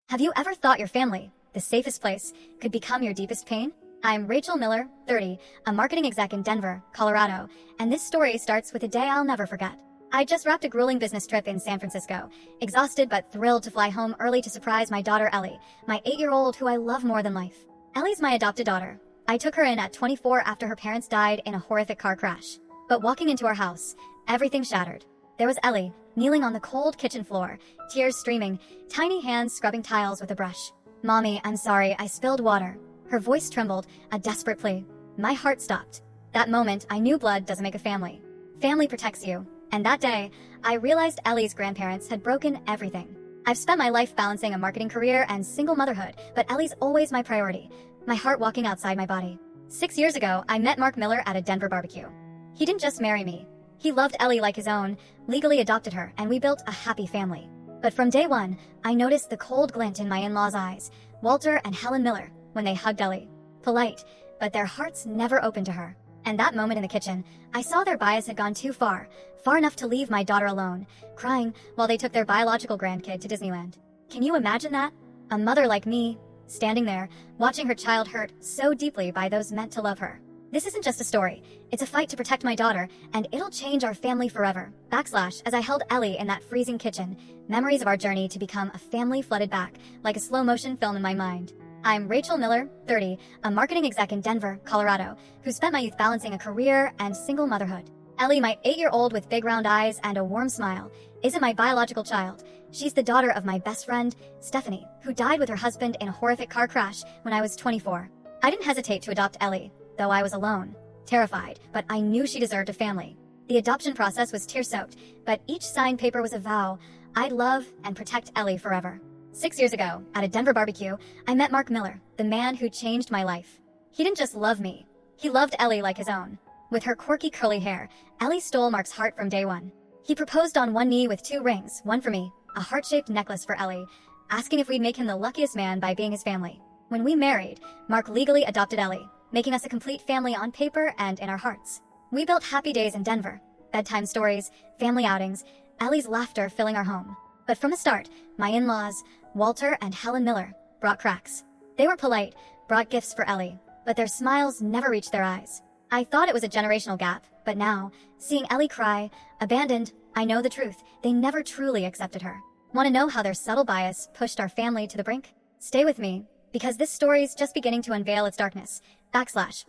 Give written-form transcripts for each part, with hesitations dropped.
Have you ever thought your family, the safest place, could become your deepest pain? I'm Rachel Miller, 30, a marketing exec in Denver, Colorado, and this story starts with a day I'll never forget. I just wrapped a grueling business trip in San Francisco, exhausted but thrilled to fly home early to surprise my daughter Ellie, my 8-year-old who I love more than life. Ellie's my adopted daughter. I took her in at 24 after her parents died in a horrific car crash. But walking into our house, everything shattered. There was Ellie, kneeling on the cold kitchen floor, tears streaming, tiny hands scrubbing tiles with a brush. "Mommy, I'm sorry, I spilled water." Her voice trembled, a desperate plea. My heart stopped. That moment, I knew blood doesn't make a family. Family protects you. And that day, I realized Ellie's grandparents had broken everything. I've spent my life balancing a marketing career and single motherhood, but Ellie's always my priority, my heart walking outside my body. 6 years ago, I met Mark Miller at a Denver barbecue. He didn't just marry me. He loved Ellie like his own, legally adopted her, and we built a happy family. But from day one, I noticed the cold glint in my in-laws' eyes, Walter and Helen Miller, when they hugged Ellie. Polite, but their hearts never opened to her. And that moment in the kitchen, I saw their bias had gone too far, far enough to leave my daughter alone, crying while they took their biological grandkid to Disneyland. Can you imagine that? A mother like me, standing there, watching her child hurt so deeply by those meant to love her. This isn't just a story, it's a fight to protect my daughter, and it'll change our family forever. As I held Ellie in that freezing kitchen, memories of our journey to become a family flooded back, like a slow-motion film in my mind. I'm Rachel Miller, 30, a marketing exec in Denver, Colorado, who spent my youth balancing a career and single motherhood. Ellie, my 8-year-old with big round eyes and a warm smile, isn't my biological child. She's the daughter of my best friend, Stephanie, who died with her husband in a horrific car crash when I was 24. I didn't hesitate to adopt Ellie, though I was alone, terrified, but I knew she deserved a family. The adoption process was tear-soaked, but each signed paper was a vow. I'd love and protect Ellie forever. 6 years ago, at a Denver barbecue, I met Mark Miller, the man who changed my life. He didn't just love me, he loved Ellie like his own. With her quirky curly hair, Ellie stole Mark's heart from day one. He proposed on one knee with 2 rings, one for me, a heart-shaped necklace for Ellie, asking if we'd make him the luckiest man by being his family. When we married, Mark legally adopted Ellie, making us a complete family on paper and in our hearts. We built happy days in Denver, bedtime stories, family outings, Ellie's laughter filling our home. But from the start, my in-laws, Walter and Helen Miller, brought cracks. They were polite, brought gifts for Ellie, but their smiles never reached their eyes. I thought it was a generational gap, but now, seeing Ellie cry, abandoned, I know the truth, they never truly accepted her. Want to know how their subtle bias pushed our family to the brink? Stay with me, because this story's just beginning to unveil its darkness.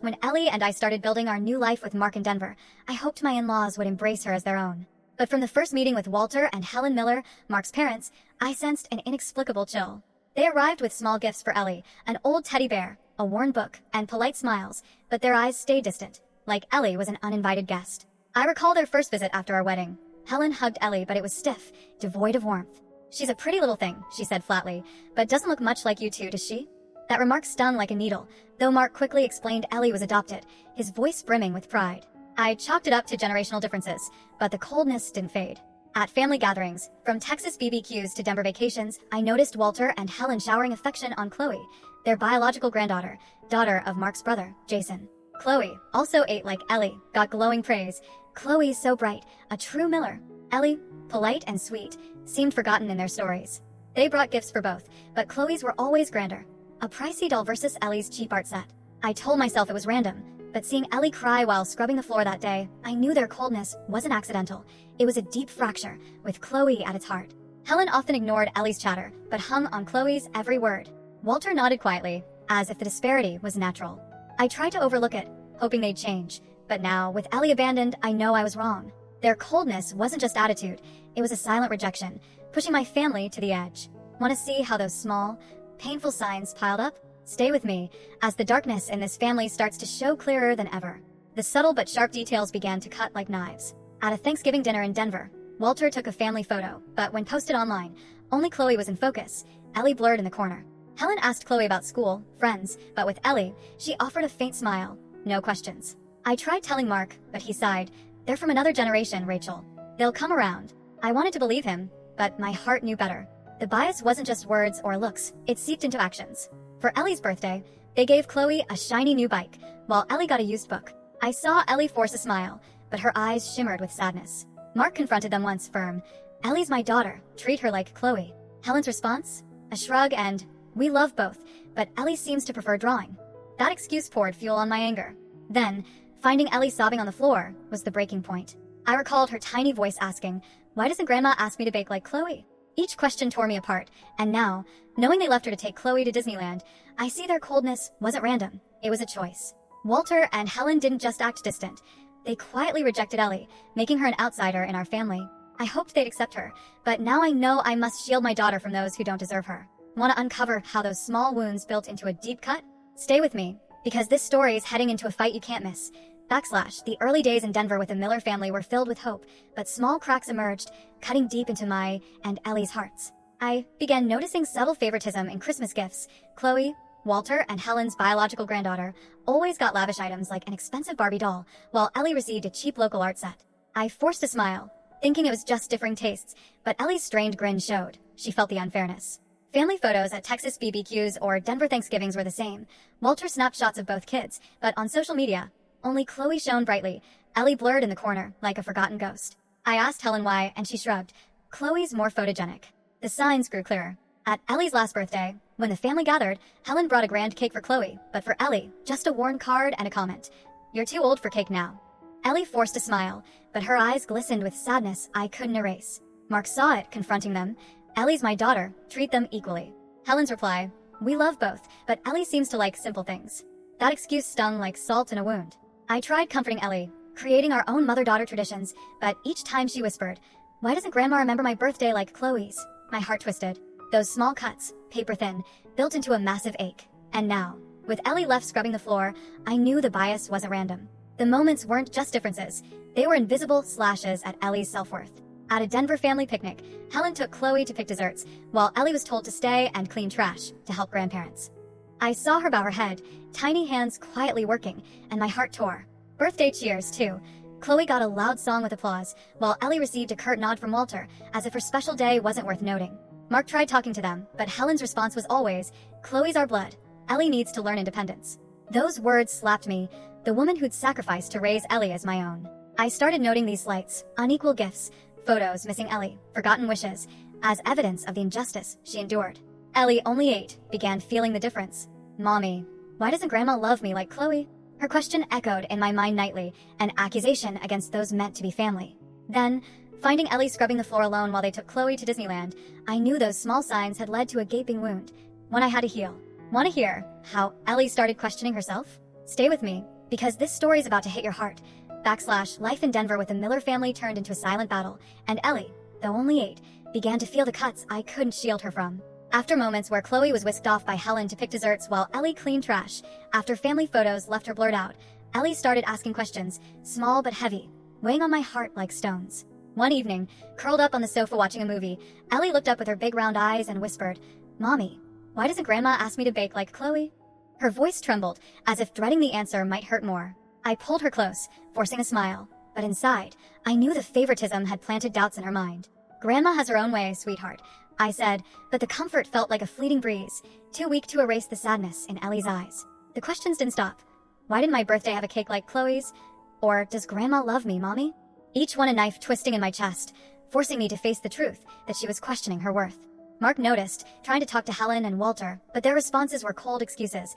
When Ellie and I started building our new life with Mark in Denver, I hoped my in-laws would embrace her as their own. But from the first meeting with Walter and Helen Miller, Mark's parents, I sensed an inexplicable chill. They arrived with small gifts for Ellie, an old teddy bear, a worn book, and polite smiles, but their eyes stayed distant, like Ellie was an uninvited guest. I recall their first visit after our wedding. Helen hugged Ellie, but it was stiff, devoid of warmth. "She's a pretty little thing," she said flatly, "but doesn't look much like you two, does she?" That remark stung like a needle, though Mark quickly explained Ellie was adopted, his voice brimming with pride. I chalked it up to generational differences, but the coldness didn't fade. At family gatherings, from Texas BBQs to Denver vacations, I noticed Walter and Helen showering affection on Chloe, their biological granddaughter, daughter of Mark's brother, Jason. Chloe, also ate like Ellie, got glowing praise. "Chloe's so bright, a true Miller." Ellie, polite and sweet, seemed forgotten in their stories. They brought gifts for both, but Chloe's were always grander. A pricey doll versus Ellie's cheap art set. I told myself it was random, but seeing Ellie cry while scrubbing the floor that day, I knew their coldness wasn't accidental. It was a deep fracture, with Chloe at its heart. Helen often ignored Ellie's chatter, but hung on Chloe's every word. Walter nodded quietly, as if the disparity was natural. I tried to overlook it, hoping they'd change, but now, with Ellie abandoned, I know I was wrong. Their coldness wasn't just attitude, it was a silent rejection, pushing my family to the edge. Want to see how those small, painful signs piled up? Stay with me, as the darkness in this family starts to show clearer than ever. The subtle but sharp details began to cut like knives. At a Thanksgiving dinner in Denver, Walter took a family photo, but when posted online, only Chloe was in focus, Ellie blurred in the corner. Helen asked Chloe about school, friends, but with Ellie, she offered a faint smile. No questions. I tried telling Mark, but he sighed. "They're from another generation, Rachel. They'll come around." I wanted to believe him, but my heart knew better. The bias wasn't just words or looks, it seeped into actions. For Ellie's birthday, they gave Chloe a shiny new bike, while Ellie got a used book. I saw Ellie force a smile, but her eyes shimmered with sadness. Mark confronted them once, firm. "Ellie's my daughter, treat her like Chloe." Helen's response? a shrug, and we love both, but Ellie seems to prefer drawing. That excuse poured fuel on my anger. Then, finding Ellie sobbing on the floor was the breaking point. I recalled her tiny voice asking, "Why doesn't Grandma ask me to bake like Chloe?" Each question tore me apart, and now, knowing they left her to take Chloe to Disneyland, I see their coldness wasn't random, it was a choice. Walter and Helen didn't just act distant. They quietly rejected Ellie, making her an outsider in our family. I hoped they'd accept her, but now I know I must shield my daughter from those who don't deserve her. Want to uncover how those small wounds built into a deep cut? Stay with me, because this story is heading into a fight you can't miss. The early days in Denver with the Miller family were filled with hope, but small cracks emerged, cutting deep into my and Ellie's hearts. I began noticing subtle favoritism in Christmas gifts. Chloe, Walter, and Helen's biological granddaughter always got lavish items like an expensive Barbie doll, while Ellie received a cheap local art set. I forced a smile, thinking it was just differing tastes, but Ellie's strained grin showed she felt the unfairness. Family photos at Texas BBQs or Denver Thanksgivings were the same. Walter snapped shots of both kids, but on social media, only Chloe shone brightly, Ellie blurred in the corner like a forgotten ghost. I asked Helen why, and she shrugged. Chloe's more photogenic. The signs grew clearer. At Ellie's last birthday, when the family gathered, Helen brought a grand cake for Chloe, but for Ellie, just a worn card and a comment. "You're too old for cake now." Ellie forced a smile, but her eyes glistened with sadness I couldn't erase. Mark saw it, confronting them. "Ellie's my daughter, treat them equally." Helen's reply, "We love both, but Ellie seems to like simple things." That excuse stung like salt in a wound. I tried comforting Ellie, creating our own mother-daughter traditions, but each time she whispered, "Why doesn't Grandma remember my birthday like Chloe's?" My heart twisted. Those small cuts, paper thin, built into a massive ache. And now, with Ellie left scrubbing the floor, I knew the bias wasn't random. The moments weren't just differences, they were invisible slashes at Ellie's self-worth. At a Denver family picnic, Helen took Chloe to pick desserts, while Ellie was told to stay and clean trash to help grandparents. I saw her bow her head, tiny hands quietly working, and my heart tore. Birthday cheers, too. Chloe got a loud song with applause, while Ellie received a curt nod from Walter, as if her special day wasn't worth noting. Mark tried talking to them, but Helen's response was always, "Chloe's our blood. Ellie needs to learn independence." Those words slapped me, the woman who'd sacrificed to raise Ellie as my own. I started noting these slights, unequal gifts, photos missing Ellie, forgotten wishes, as evidence of the injustice she endured. Ellie, only 8, began feeling the difference. "Mommy, why doesn't Grandma love me like Chloe?" Her question echoed in my mind nightly, an accusation against those meant to be family. Then, finding Ellie scrubbing the floor alone while they took Chloe to Disneyland, I knew those small signs had led to a gaping wound, one I had to heal. Want to hear how Ellie started questioning herself? Stay with me, because this story's about to hit your heart. Life in Denver with the Miller family turned into a silent battle, and Ellie, though only 8, began to feel the cuts I couldn't shield her from. After moments where Chloe was whisked off by Helen to pick desserts while Ellie cleaned trash, after family photos left her blurred out, Ellie started asking questions, small but heavy, weighing on my heart like stones. One evening, curled up on the sofa watching a movie, Ellie looked up with her big round eyes and whispered, "Mommy, why doesn't Grandma ask me to bake like Chloe?" Her voice trembled, as if dreading the answer might hurt more. I pulled her close, forcing a smile, but inside, I knew the favoritism had planted doubts in her mind. "Grandma has her own way, sweetheart," I said, but the comfort felt like a fleeting breeze, too weak to erase the sadness in Ellie's eyes. The questions didn't stop. Why didn't my birthday have a cake like Chloe's? Or, does Grandma love me, Mommy? Each one a knife twisting in my chest, forcing me to face the truth that she was questioning her worth. Mark noticed, trying to talk to Helen and Walter, but their responses were cold excuses.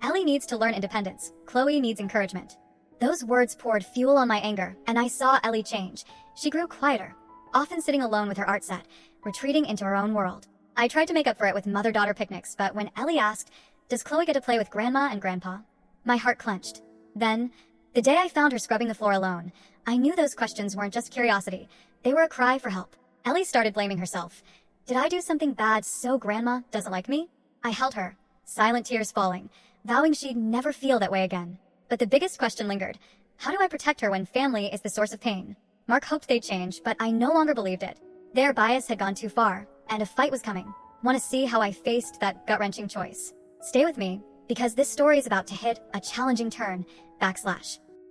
Ellie needs to learn independence. Chloe needs encouragement. Those words poured fuel on my anger, and I saw Ellie change. She grew quieter, often sitting alone with her art set, retreating into her own world. I tried to make up for it with mother-daughter picnics, but when Ellie asked, "Does Chloe get to play with Grandma and Grandpa?" my heart clenched. Then, the day I found her scrubbing the floor alone, I knew those questions weren't just curiosity. They were a cry for help. Ellie started blaming herself. Did I do something bad so Grandma doesn't like me? I held her, silent tears falling, vowing she'd never feel that way again. But the biggest question lingered. How do I protect her when family is the source of pain? Mark hoped they'd change, but I no longer believed it. Their bias had gone too far, and a fight was coming. Want to see how I faced that gut-wrenching choice? Stay with me, because this story is about to hit a challenging turn, /.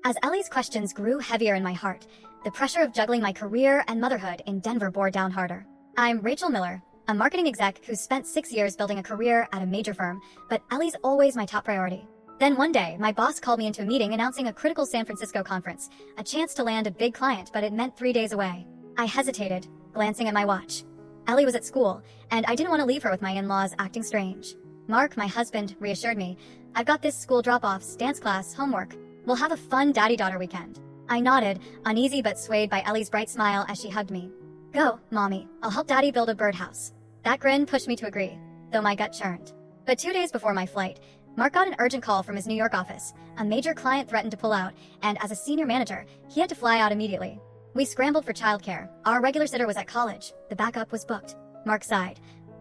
As Ellie's questions grew heavier in my heart, the pressure of juggling my career and motherhood in Denver bore down harder. I'm Rachel Miller, a marketing exec who spent 6 years building a career at a major firm, but Ellie's always my top priority. Then one day, my boss called me into a meeting announcing a critical San Francisco conference, a chance to land a big client, but it meant 3 days away. I hesitated, glancing at my watch. Ellie was at school, and I didn't want to leave her with my in-laws acting strange. Mark, my husband, reassured me. I've got this school drop-offs, dance class, homework. We'll have a fun daddy-daughter weekend. I nodded, uneasy but swayed by Ellie's bright smile as she hugged me. Go, Mommy. I'll help Daddy build a birdhouse. That grin pushed me to agree, though my gut churned. But 2 days before my flight, Mark got an urgent call from his New York office. A major client threatened to pull out, and as a senior manager, he had to fly out immediately. We scrambled for childcare. Our regular sitter was at college. The backup was booked. Mark sighed.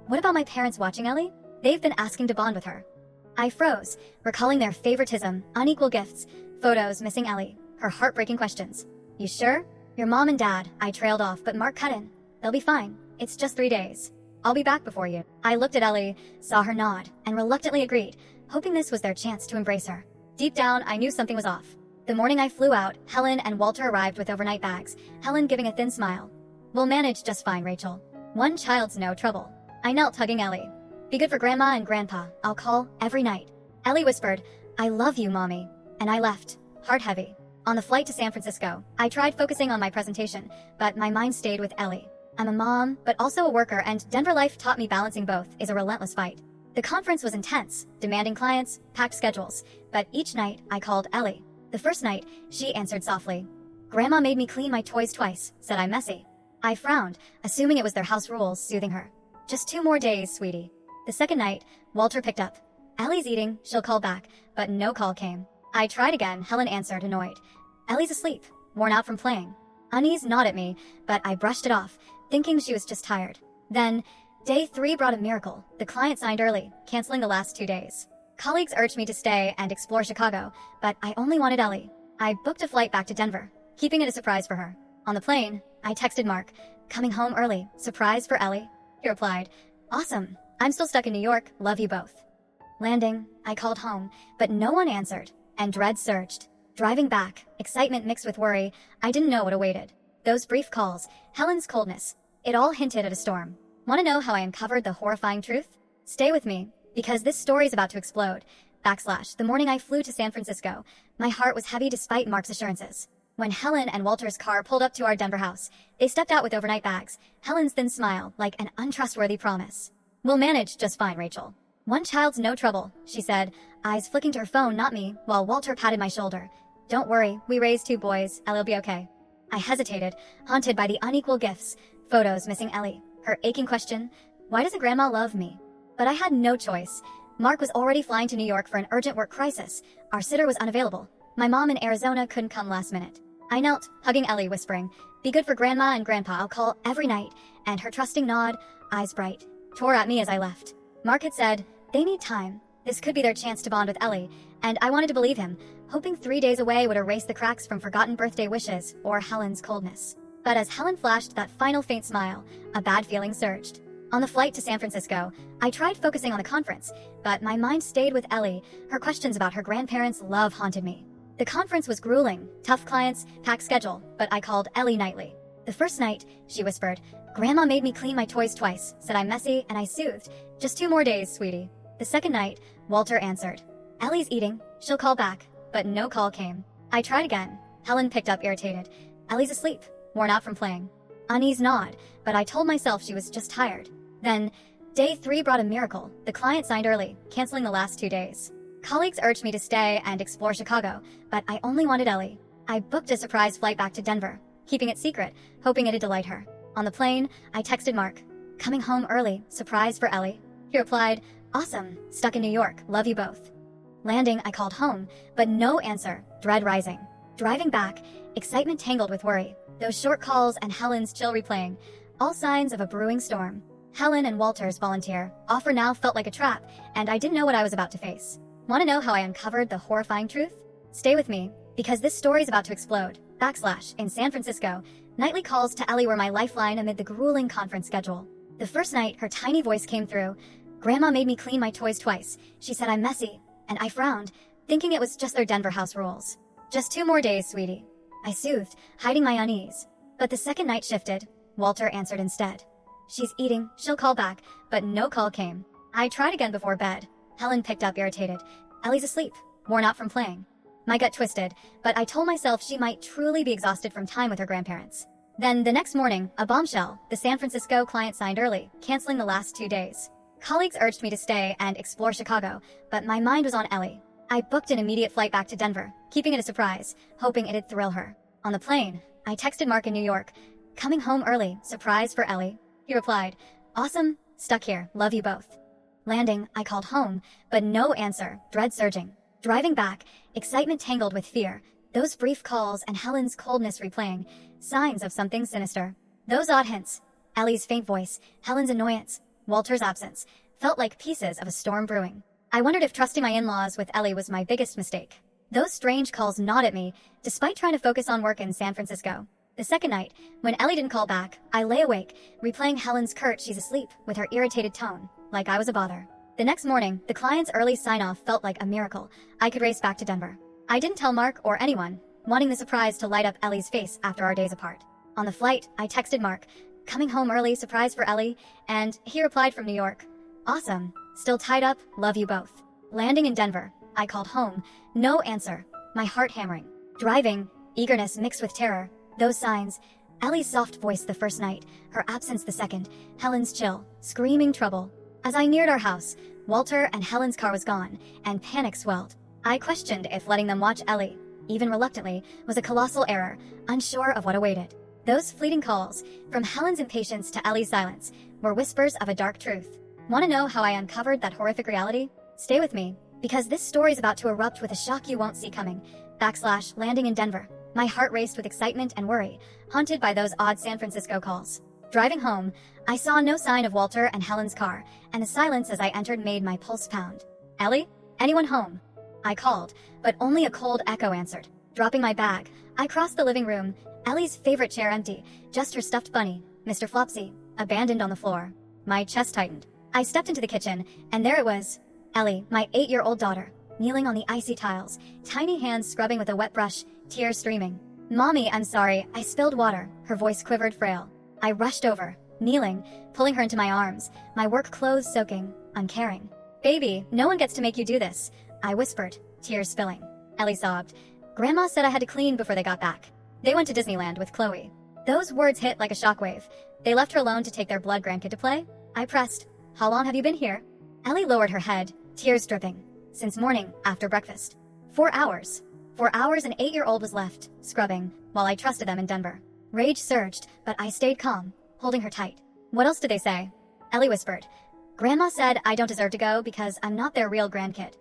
What about my parents watching Ellie? They've been asking to bond with her. I froze, recalling their favoritism, unequal gifts, photos missing Ellie, her heartbreaking questions. You sure? Your mom and dad, I trailed off, but Mark cut in. They'll be fine. It's just 3 days. I'll be back before you. I looked at Ellie, saw her nod, and reluctantly agreed, hoping this was their chance to embrace her. Deep down, I knew something was off. The morning I flew out, Helen and Walter arrived with overnight bags, Helen giving a thin smile. We'll manage just fine, Rachel. One child's no trouble. I knelt, hugging Ellie. Be good for Grandma and Grandpa. I'll call every night. Ellie whispered, I love you, Mommy. And I left, heart heavy. On the flight to San Francisco, I tried focusing on my presentation, but my mind stayed with Ellie. I'm a mom, but also a worker, and Denver life taught me balancing both is a relentless fight. The conference was intense, demanding clients, packed schedules, but each night I called Ellie. The first night, she answered softly. Grandma made me clean my toys twice, said I'm messy. I frowned, assuming it was their house rules, soothing her. Just 2 more days, sweetie. The second night, Walter picked up. Ellie's eating, she'll call back, but no call came. I tried again, Helen answered, annoyed. Ellie's asleep, worn out from playing. Unease gnawed at me, but I brushed it off, thinking she was just tired. Then, day 3 brought a miracle. The client signed early, canceling the last 2 days. Colleagues urged me to stay and explore Chicago, but I only wanted Ellie. I booked a flight back to Denver, keeping it a surprise for her. On the plane, I texted Mark, coming home early, surprise for Ellie. He replied, awesome. I'm still stuck in New York, love you both. Landing, I called home, but no one answered, and dread surged. Driving back, excitement mixed with worry, I didn't know what awaited. Those brief calls, Helen's coldness, it all hinted at a storm. Want to know how I uncovered the horrifying truth? Stay with me, because this story's about to explode. The morning I flew to San Francisco, my heart was heavy despite Mark's assurances. When Helen and Walter's car pulled up to our Denver house, they stepped out with overnight bags, Helen's thin smile like an untrustworthy promise. We'll manage just fine, Rachel. One child's no trouble, she said, eyes flicking to her phone, not me, while Walter patted my shoulder. Don't worry, we raised 2 boys, Ellie'll be okay. I hesitated, haunted by the unequal gifts, photos missing Ellie, her aching question, why doesn't Grandma love me? But I had no choice. Mark was already flying to New York for an urgent work crisis. Our sitter was unavailable. My mom in Arizona couldn't come last minute. I knelt, hugging Ellie, whispering, be good for Grandma and Grandpa, I'll call every night, and her trusting nod, eyes bright, tore at me as I left. Mark had said, they need time. This could be their chance to bond with Ellie, and I wanted to believe him, hoping 3 days away would erase the cracks from forgotten birthday wishes or Helen's coldness. But as Helen flashed that final faint smile, a bad feeling surged. On the flight to San Francisco, I tried focusing on the conference, but my mind stayed with Ellie. Her questions about her grandparents' love haunted me. The conference was grueling, tough clients, packed schedule, but I called Ellie nightly. The first night, she whispered, Grandma made me clean my toys twice, said I'm messy, and I soothed. Just 2 more days, sweetie. The second night, Walter answered. Ellie's eating, she'll call back, but no call came. I tried again. Helen picked up irritated. Ellie's asleep, worn out from playing. Unease gnawed, but I told myself she was just tired. Then, day 3 brought a miracle. The client signed early, canceling the last 2 days. Colleagues urged me to stay and explore Chicago, but I only wanted Ellie. I booked a surprise flight back to Denver, keeping it secret, hoping it'd delight her. On the plane, I texted Mark, coming home early, surprise for Ellie. He replied, awesome, stuck in New York, love you both. Landing, I called home, but no answer, dread rising. Driving back, excitement tangled with worry. Those short calls and Helen's chill replaying, all signs of a brewing storm. Helen and Walter's volunteer offer now felt like a trap, and I didn't know what I was about to face. Want to know how I uncovered the horrifying truth? Stay with me, because this story's about to explode. In San Francisco, nightly calls to Ellie were my lifeline amid the grueling conference schedule. The first night, her tiny voice came through. Grandma made me clean my toys twice. She said I'm messy, and I frowned, thinking it was just their Denver house rules. Just 2 more days, sweetie. I soothed, hiding my unease. But the second night shifted. Walter answered instead. She's eating, she'll call back, but no call came. I tried again before bed. Helen picked up irritated. Ellie's asleep, worn out from playing. My gut twisted, but I told myself she might truly be exhausted from time with her grandparents. Then the next morning, a bombshell, the San Francisco client signed early, canceling the last 2 days. Colleagues urged me to stay and explore Chicago, but my mind was on Ellie. I booked an immediate flight back to Denver, keeping it a surprise, hoping it'd thrill her. On the plane, I texted Mark in New York, "Coming home early, surprise for Ellie." He replied, "Awesome, stuck here, love you both." Landing, I called home, but no answer, dread surging. Driving back, excitement tangled with fear, those brief calls and Helen's coldness replaying, signs of something sinister. Those odd hints, Ellie's faint voice, Helen's annoyance, Walter's absence, felt like pieces of a storm brewing. I wondered if trusting my in-laws with Ellie was my biggest mistake. Those strange calls gnawed at me, despite trying to focus on work in San Francisco. The second night, when Ellie didn't call back, I lay awake, replaying Helen's curt "she's asleep" with her irritated tone, like I was a bother. The next morning, the client's early sign-off felt like a miracle. I could race back to Denver. I didn't tell Mark or anyone, wanting the surprise to light up Ellie's face after our days apart. On the flight, I texted Mark, "Coming home early, surprise for Ellie," and he replied from New York, "Awesome, still tied up, love you both." Landing in Denver, I called home, no answer, my heart hammering. Driving, eagerness mixed with terror, those signs, Ellie's soft voice the first night, her absence the second, Helen's chill, screaming trouble. As I neared our house, Walter and Helen's car was gone, and panic swelled. I questioned if letting them watch Ellie, even reluctantly, was a colossal error, unsure of what awaited. Those fleeting calls, from Helen's impatience to Ellie's silence, were whispers of a dark truth. Want to know how I uncovered that horrific reality? Stay with me, because this story's about to erupt with a shock you won't see coming. Landing in Denver. My heart raced with excitement and worry, haunted by those odd San Francisco calls. Driving home, I saw no sign of Walter and Helen's car, and the silence as I entered made my pulse pound. "Ellie? Anyone home?" I called, but only a cold echo answered. Dropping my bag, I crossed the living room, Ellie's favorite chair empty, just her stuffed bunny, Mr. Flopsy, abandoned on the floor. My chest tightened. I stepped into the kitchen, and there it was. Ellie, my 8-year-old daughter, kneeling on the icy tiles, tiny hands scrubbing with a wet brush, tears streaming. "Mommy, I'm sorry, I spilled water," her voice quivered frail. I rushed over, kneeling, pulling her into my arms, my work clothes soaking, uncaring. "Baby, no one gets to make you do this," I whispered, tears spilling. Ellie sobbed. "Grandma said I had to clean before they got back. They went to Disneyland with Chloe." Those words hit like a shockwave. They left her alone to take their blood grandkid to play? I pressed, "How long have you been here?" Ellie lowered her head, tears dripping. "Since morning, after breakfast." 4 hours. 4 hours an 8-year-old was left, scrubbing, while I trusted them in Denver. Rage surged, but I stayed calm, holding her tight. "What else did they say?" Ellie whispered. "Grandma said I don't deserve to go because I'm not their real grandkid."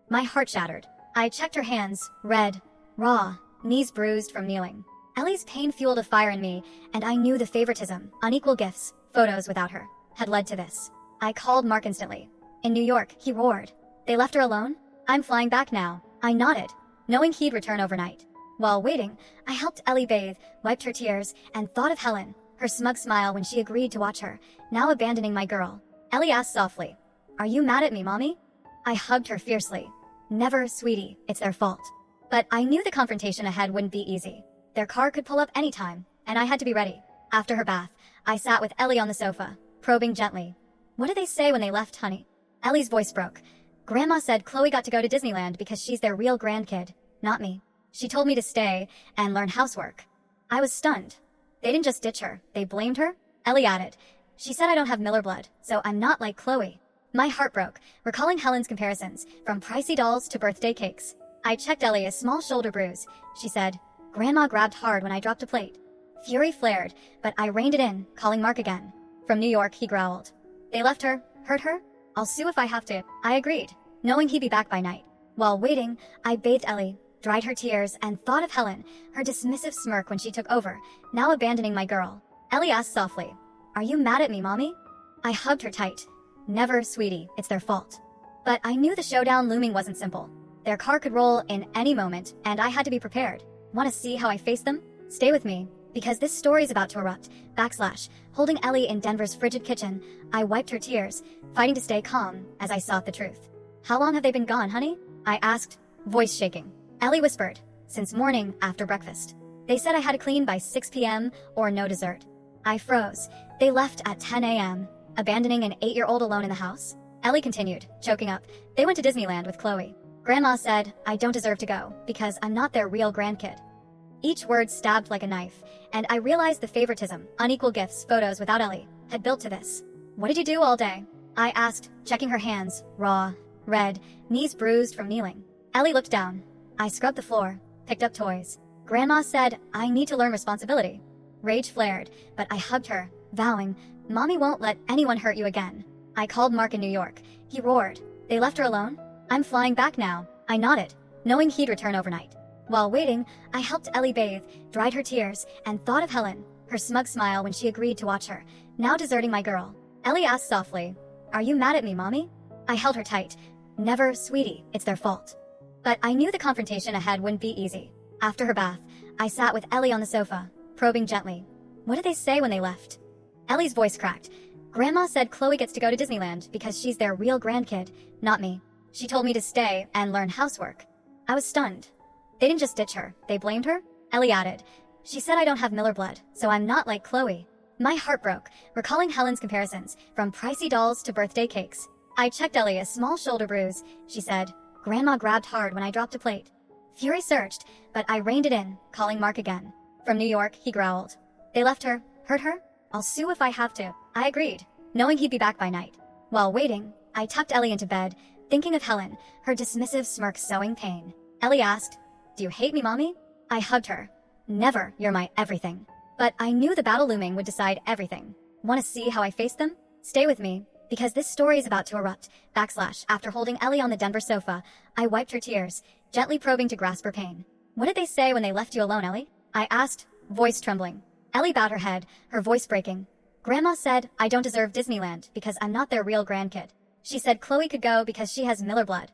My heart shattered. I checked her hands, red, raw, knees bruised from kneeling. Ellie's pain fueled a fire in me, and I knew the favoritism, unequal gifts, photos without her, had led to this. I called Mark instantly. In New York, he roared. "They left her alone? I'm flying back now." I nodded, knowing he'd return overnight. While waiting, I helped Ellie bathe, wiped her tears, and thought of Helen, her smug smile when she agreed to watch her, now abandoning my girl. Ellie asked softly, "Are you mad at me, Mommy?" I hugged her fiercely. "Never, sweetie, it's their fault." But I knew the confrontation ahead wouldn't be easy. Their car could pull up anytime, and I had to be ready. After her bath, I sat with Ellie on the sofa, probing gently. "What did they say when they left, honey?" Ellie's voice broke. "Grandma said Chloe got to go to Disneyland because she's their real grandkid, not me. She told me to stay and learn housework." I was stunned. They didn't just ditch her, they blamed her? Ellie added, "She said I don't have Miller blood, so I'm not like Chloe." My heart broke, recalling Helen's comparisons, from pricey dolls to birthday cakes. I checked Ellie, a small shoulder bruise. She said, "Grandma grabbed hard when I dropped a plate." Fury flared, but I reined it in, calling Mark again. From New York, he growled. "They left her? Hurt her? I'll sue if I have to." I agreed, knowing he'd be back by night. While waiting, I bathed Ellie, dried her tears, and thought of Helen, her dismissive smirk when she took over, now abandoning my girl. Ellie asked softly, "Are you mad at me, Mommy?" I hugged her tight. "Never, sweetie, it's their fault." But I knew the showdown looming wasn't simple. Their car could roll in any moment, and I had to be prepared. Want to see how I face them? Stay with me, because this story's about to erupt. Holding Ellie in Denver's frigid kitchen, I wiped her tears, fighting to stay calm as I sought the truth. "How long have they been gone, honey?" I asked, voice shaking. Ellie whispered, "Since morning, after breakfast. They said I had to clean by 6 p.m. or no dessert." I froze. They left at 10 a.m., abandoning an 8-year-old alone in the house? Ellie continued, choking up. "They went to Disneyland with Chloe. Grandma said I don't deserve to go because I'm not their real grandkid." Each word stabbed like a knife, and I realized the favoritism, unequal gifts, photos without Ellie, had built to this. What did you do all day? I asked, checking her hands, raw, red, knees bruised from kneeling. Ellie looked down. I scrubbed the floor, picked up toys. Grandma said I need to learn responsibility. Rage flared, but I hugged her, vowing, Mommy won't let anyone hurt you again. I called Mark in New York. He roared. They left her alone? I'm flying back now. I nodded, knowing he'd return overnight. While waiting, I helped Ellie bathe, dried her tears, and thought of Helen, her smug smile when she agreed to watch her, now deserting my girl. Ellie asked softly, Are you mad at me, Mommy? I held her tight. Never, sweetie, it's their fault. But I knew the confrontation ahead wouldn't be easy. After her bath, I sat with Ellie on the sofa, probing gently. What did they say when they left? Ellie's voice cracked. Grandma said Chloe gets to go to Disneyland because she's their real grandkid, not me. She told me to stay and learn housework. I was stunned. They didn't just ditch her, they blamed her? Ellie added. She said I don't have Miller blood, so I'm not like Chloe. My heart broke, recalling Helen's comparisons, from pricey dolls to birthday cakes. I checked Ellie a small shoulder bruise, she said. Grandma grabbed hard when I dropped a plate. Fury surged, but I reined it in, calling Mark again. From New York, he growled. They left her, hurt her? I'll sue if I have to. I agreed, knowing he'd be back by night. While waiting, I tucked Ellie into bed, thinking of Helen, her dismissive smirk sowing pain. Ellie asked, Do you hate me, Mommy? I hugged her. Never, you're my everything. But I knew the battle looming would decide everything. Want to see how I faced them? Stay with me, because this story is about to erupt. After holding Ellie on the Denver sofa, I wiped her tears, gently probing to grasp her pain. What did they say when they left you alone, Ellie? I asked, voice trembling. Ellie bowed her head, her voice breaking. Grandma said I don't deserve Disneyland because I'm not their real grandkid. She said Chloe could go because she has Miller blood.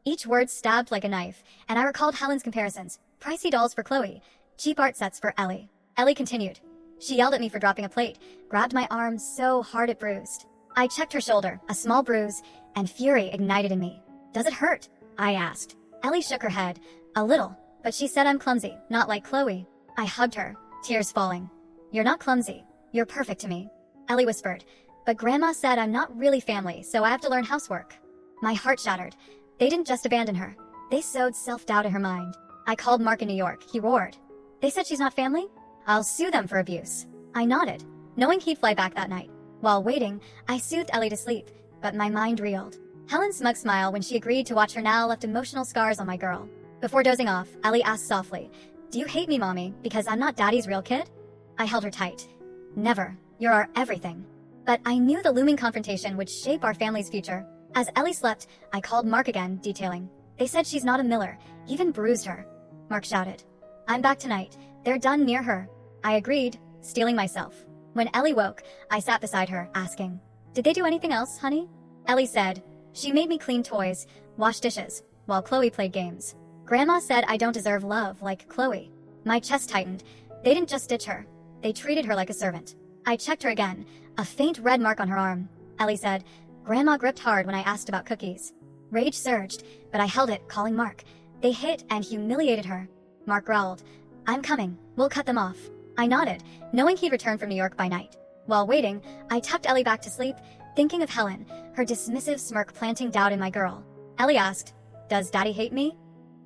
Each word stabbed like a knife, and I recalled Helen's comparisons. Pricey dolls for Chloe, cheap art sets for Ellie. Ellie continued. She yelled at me for dropping a plate, grabbed my arm so hard it bruised. I checked her shoulder, a small bruise, and fury ignited in me. Does it hurt? I asked. Ellie shook her head, a little, but she said I'm clumsy, not like Chloe. I hugged her, tears falling. You're not clumsy. You're perfect to me. Ellie whispered, but Grandma said I'm not really family, so I have to learn housework. My heart shattered. They didn't just abandon her. They sowed self-doubt in her mind. I called Mark in New York. He roared. They said she's not family? I'll sue them for abuse. I nodded, knowing he'd fly back that night. While waiting, I soothed Ellie to sleep, but my mind reeled. Helen's smug smile when she agreed to watch her now left emotional scars on my girl. Before dozing off, Ellie asked softly, Do you hate me, Mommy, because I'm not Daddy's real kid? I held her tight. Never. You're our everything. But I knew the looming confrontation would shape our family's future. As Ellie slept, I called Mark again, detailing. They said she's not a Miller, even bruised her. Mark shouted. I'm back tonight. They're done near her. I agreed, steeling myself. When Ellie woke, I sat beside her, asking, Did they do anything else, honey? Ellie said, She made me clean toys, wash dishes, while Chloe played games. Grandma said I don't deserve love like Chloe. My chest tightened. They didn't just ditch her. They treated her like a servant. I checked her again, a faint red mark on her arm. Ellie said, Grandma gripped hard when I asked about cookies. Rage surged, but I held it, calling Mark. They hit and humiliated her. Mark growled, I'm coming. We'll cut them off. I nodded, knowing he'd return from New York by night. While waiting, I tucked Ellie back to sleep, thinking of Helen, her dismissive smirk planting doubt in my girl. Ellie asked, Does Daddy hate me?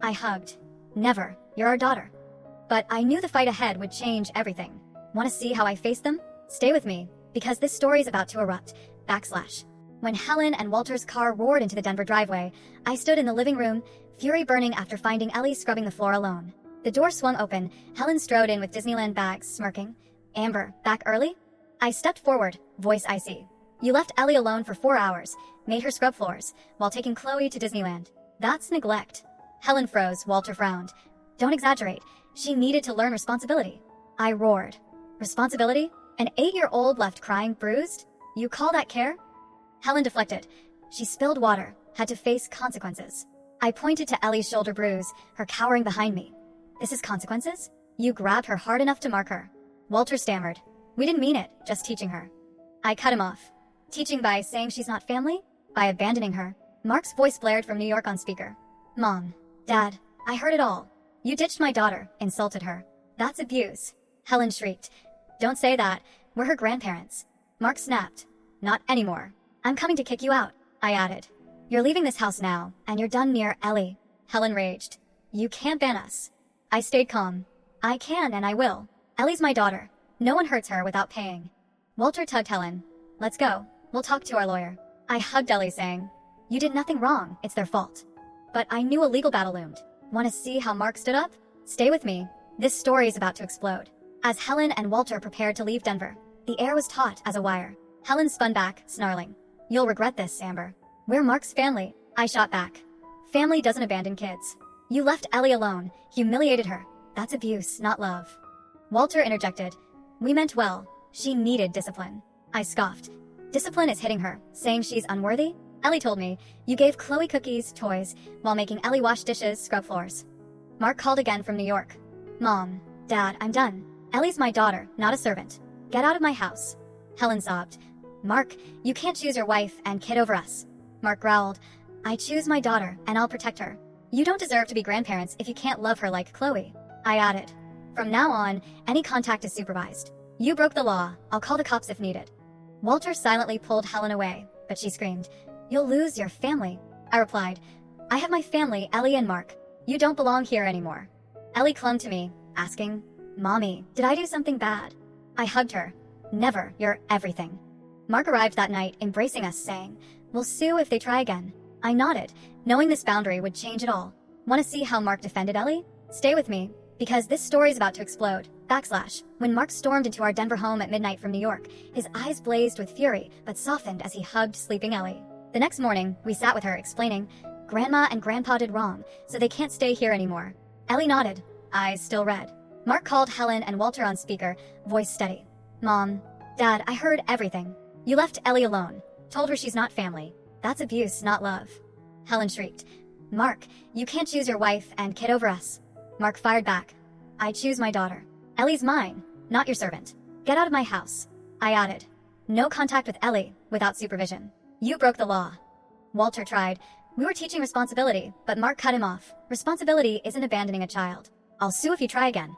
I hugged. Never. You're our daughter. But I knew the fight ahead would change everything. Want to see how I faced them? Stay with me, because this story's about to erupt. When Helen and Walter's car roared into the Denver driveway, I stood in the living room, fury burning after finding Ellie scrubbing the floor alone. The door swung open, Helen strode in with Disneyland bags, smirking. Amber, back early? I stepped forward, voice icy. You left Ellie alone for 4 hours, made her scrub floors, while taking Chloe to Disneyland. That's neglect. Helen froze, Walter frowned. Don't exaggerate. She needed to learn responsibility. I roared. Responsibility? An 8-year-old left crying, bruised? You call that care? Helen deflected. She spilled water, had to face consequences. I pointed to Ellie's shoulder bruise, her cowering behind me. This is consequences? You grabbed her hard enough to mark her. Walter stammered. We didn't mean it, just teaching her. I cut him off. Teaching by saying she's not family? By abandoning her. Mark's voice blared from New York on speaker. Mom. Dad. I heard it all. You ditched my daughter, insulted her. That's abuse. Helen shrieked. Don't say that. We're her grandparents. Mark snapped. Not anymore. I'm coming to kick you out, I added. You're leaving this house now, and you're done near Ellie. Helen raged. You can't ban us. I stayed calm. I can and I will. Ellie's my daughter. No one hurts her without paying. Walter tugged Helen. Let's go. We'll talk to our lawyer. I hugged Ellie, saying, You did nothing wrong. It's their fault. But I knew a legal battle loomed. Want to see how Mark stood up? Stay with me. This story is about to explode. As Helen and Walter prepared to leave Denver, the air was taut as a wire. Helen spun back, snarling. You'll regret this, Amber. We're Mark's family. I shot back. Family doesn't abandon kids. You left Ellie alone, humiliated her. That's abuse, not love. Walter interjected. We meant well. She needed discipline. I scoffed. Discipline is hitting her, saying she's unworthy? Ellie told me, you gave Chloe cookies, toys, while making Ellie wash dishes, scrub floors. Mark called again from New York. Mom, Dad, I'm done. Ellie's my daughter, not a servant. Get out of my house. Helen sobbed. Mark, you can't choose your wife and kid over us. Mark growled. I choose my daughter, and I'll protect her. You don't deserve to be grandparents if you can't love her like Chloe. I added. From now on, any contact is supervised. You broke the law. I'll call the cops if needed. Walter silently pulled Helen away, but she screamed, You'll lose your family. I replied, I have my family, Ellie and Mark. You don't belong here anymore. Ellie clung to me, asking, Mommy, did I do something bad? I hugged her. Never, you're everything. Mark arrived that night, embracing us, saying, We'll sue if they try again. I nodded, knowing this boundary would change it all. Want to see how Mark defended Ellie? Stay with me, because this story's about to explode. When Mark stormed into our Denver home at midnight from New York, his eyes blazed with fury, but softened as he hugged sleeping Ellie. The next morning, we sat with her, explaining, Grandma and Grandpa did wrong, so they can't stay here anymore. Ellie nodded, eyes still red. Mark called Helen and Walter on speaker, voice steady. Mom, Dad, I heard everything. You left Ellie alone, told her she's not family. That's abuse, not love. Helen shrieked. Mark, you can't choose your wife and kid over us. Mark fired back. I choose my daughter. Ellie's mine, not your servant. Get out of my house. I added. No contact with Ellie, without supervision. You broke the law. Walter tried. We were teaching responsibility, but Mark cut him off. Responsibility isn't abandoning a child. I'll sue if you try again.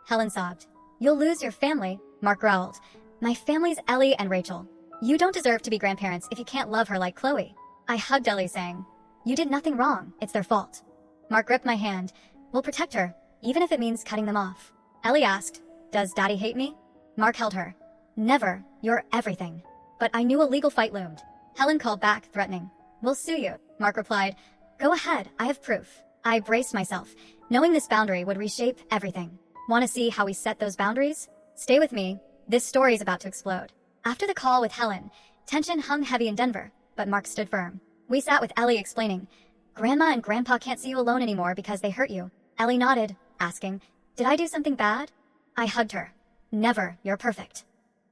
Helen sobbed. You'll lose your family, Mark growled. My family's Ellie and Rachel. You don't deserve to be grandparents if you can't love her like Chloe. I hugged Ellie, saying, You did nothing wrong. It's their fault. Mark gripped my hand. We'll protect her, even if it means cutting them off. Ellie asked, Does Daddy hate me? Mark held her. Never. You're everything. But I knew a legal fight loomed. Helen called back, threatening. We'll sue you. Mark replied, Go ahead. I have proof. I braced myself, knowing this boundary would reshape everything. Want to see how we set those boundaries? Stay with me. This story's about to explode. After the call with Helen, tension hung heavy in Denver, but Mark stood firm. We sat with Ellie, explaining, Grandma and Grandpa can't see you alone anymore because they hurt you. Ellie nodded, asking, Did I do something bad? I hugged her. Never. You're perfect.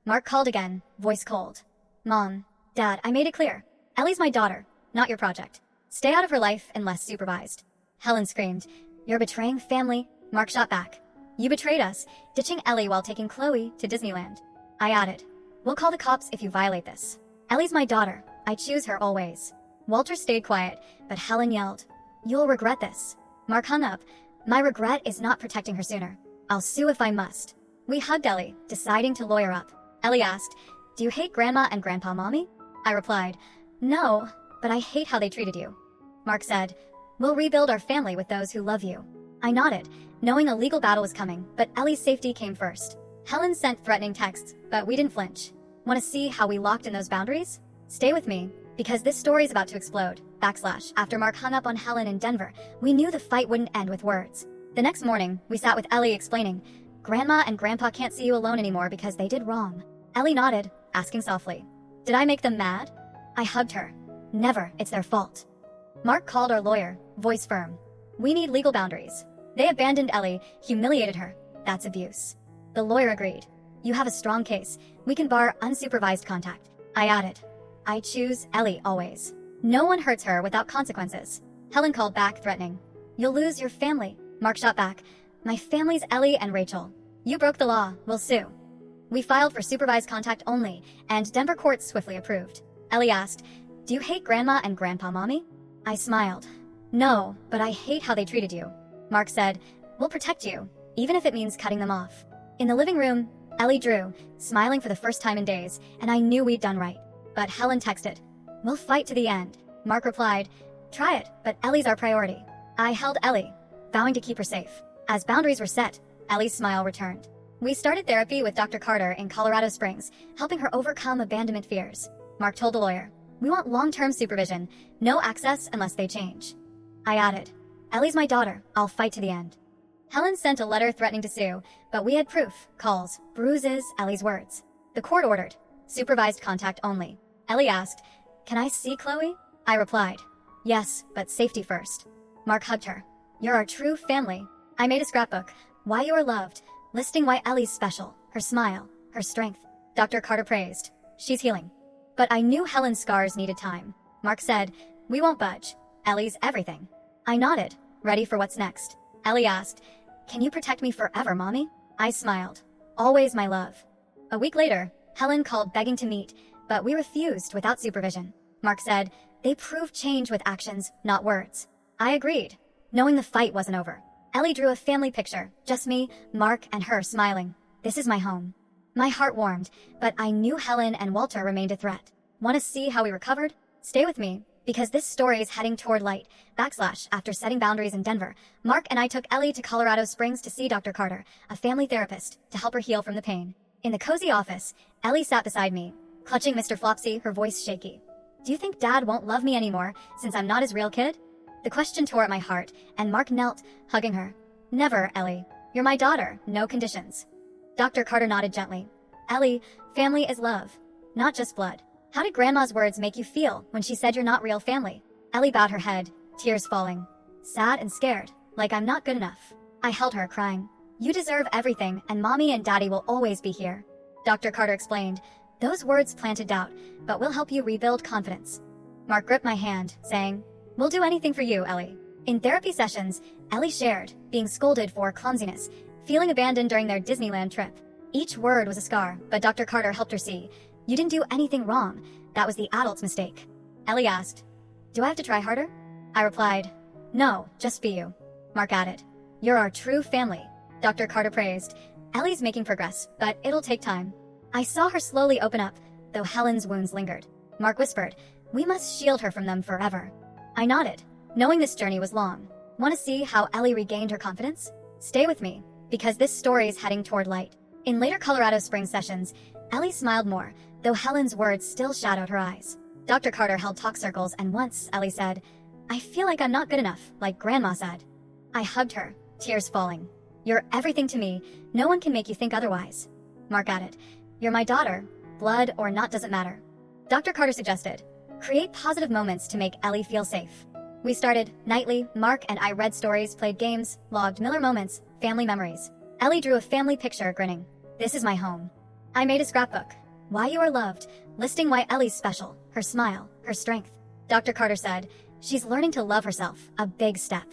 Mark called again, voice cold. Mom, Dad, I made it clear. Ellie's my daughter, not your project. Stay out of her life unless supervised. Helen screamed, You're betraying family. Mark shot back. You betrayed us, ditching Ellie while taking Chloe to Disneyland. I added, We'll call the cops if you violate this. Ellie's my daughter. I choose her always. Walter stayed quiet, but Helen yelled, You'll regret this. Mark hung up. My regret is not protecting her sooner. I'll sue if I must. We hugged Ellie, deciding to lawyer up. Ellie asked, Do you hate Grandma and Grandpa, Mommy? I replied, No, but I hate how they treated you. Mark said, We'll rebuild our family with those who love you. I nodded, knowing a legal battle was coming, but Ellie's safety came first. Helen sent threatening texts, but we didn't flinch. Want to see how we locked in those boundaries? Stay with me, because this story's about to explode. After Mark hung up on Helen in Denver, we knew the fight wouldn't end with words. The next morning, we sat with Ellie, explaining, Grandma and Grandpa can't see you alone anymore because they did wrong. Ellie nodded, asking softly, Did I make them mad? I hugged her. Never. It's their fault. Mark called our lawyer, voice firm. We need legal boundaries. They abandoned Ellie, humiliated her. That's abuse. The lawyer agreed. You have a strong case. We can bar unsupervised contact. I added, I choose Ellie always. No one hurts her without consequences. Helen called back, threatening, You'll lose your family. Mark shot back. My family's Ellie and Rachel. You broke the law. We'll sue. We filed for supervised contact only, and Denver courts swiftly approved. Ellie asked, Do you hate Grandma and Grandpa, Mommy? I smiled. No, but I hate how they treated you. Mark said, We'll protect you, even if it means cutting them off. In the living room, Ellie drew, smiling for the first time in days, and I knew we'd done right. But Helen texted, We'll fight to the end. Mark replied, Try it, but Ellie's our priority. I held Ellie, vowing to keep her safe. As boundaries were set, Ellie's smile returned. We started therapy with Dr. Carter in Colorado Springs, helping her overcome abandonment fears. Mark told the lawyer, we want long-term supervision, no access unless they change. I added, Ellie's my daughter, I'll fight to the end. Helen sent a letter threatening to sue, but we had proof, calls, bruises, Ellie's words. The court ordered, supervised contact only. Ellie asked, can I see Chloe? I replied, yes, but safety first. Mark hugged her. You're our true family. I made a scrapbook, Why You Are Loved, listing why Ellie's special, her smile, her strength. Dr. Carter praised, she's healing. But I knew Helen's scars needed time. Mark said, we won't budge. Ellie's everything. I nodded, ready for what's next. Ellie asked, can you protect me forever, Mommy? I smiled. Always my love. A week later, Helen called begging to meet, but we refused without supervision. Mark said, they prove change with actions, not words. I agreed, knowing the fight wasn't over. Ellie drew a family picture, just me, Mark, and her smiling. This is my home. My heart warmed, but I knew Helen and Walter remained a threat. Want to see how we recovered? Stay with me, because this story is heading toward light. After setting boundaries in Denver, Mark and I took Ellie to Colorado Springs to see Dr. Carter, a family therapist, to help her heal from the pain. In the cozy office, Ellie sat beside me, clutching Mr. Flopsy, her voice shaky. Do you think Dad won't love me anymore, since I'm not his real kid? The question tore at my heart, and Mark knelt, hugging her. Never, Ellie. You're my daughter, no conditions. Dr. Carter nodded gently. Ellie, family is love, not just blood. How did Grandma's words make you feel when she said you're not real family? Ellie bowed her head, tears falling. Sad and scared, like I'm not good enough. I held her, crying. You deserve everything, and Mommy and Daddy will always be here. Dr. Carter explained. Those words planted doubt, but we'll help you rebuild confidence. Mark gripped my hand, saying, we'll do anything for you, Ellie. In therapy sessions, Ellie shared, being scolded for clumsiness, feeling abandoned during their Disneyland trip. Each word was a scar, but Dr. Carter helped her see. You didn't do anything wrong. That was the adult's mistake. Ellie asked, do I have to try harder? I replied, no, just be you. Mark added, you're our true family. Dr. Carter praised, Ellie's making progress, but it'll take time. I saw her slowly open up, though Helen's wounds lingered. Mark whispered, we must shield her from them forever. I nodded, knowing this journey was long. Want to see how Ellie regained her confidence? Stay with me, because this story is heading toward light. In later Colorado Springs sessions, Ellie smiled more, though Helen's words still shadowed her eyes. Dr. Carter held talk circles, and once Ellie said, I feel like I'm not good enough, like Grandma said. I hugged her, tears falling. You're everything to me, no one can make you think otherwise. Mark added, you're my daughter, blood or not doesn't matter. Dr. Carter suggested, create positive moments to make Ellie feel safe. We started nightly. Mark and I read stories, played games, logged Miller moments, family memories. Ellie drew a family picture, grinning. This is my home. I made a scrapbook, Why You Are Loved, listing why Ellie's special, her smile, her strength. Dr. Carter said, she's learning to love herself, a big step.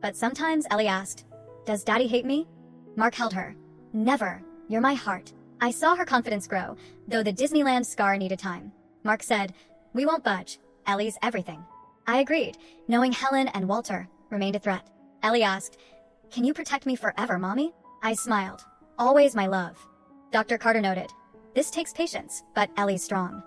But sometimes Ellie asked, does Daddy hate me? Mark held her. Never, you're my heart. I saw her confidence grow, though the Disneyland scar needed time. Mark said, we won't budge. Ellie's everything. I agreed, knowing Helen and Walter remained a threat. Ellie asked, can you protect me forever, Mommy? I smiled. Always my love. Dr. Carter noted, this takes patience, but Ellie's strong.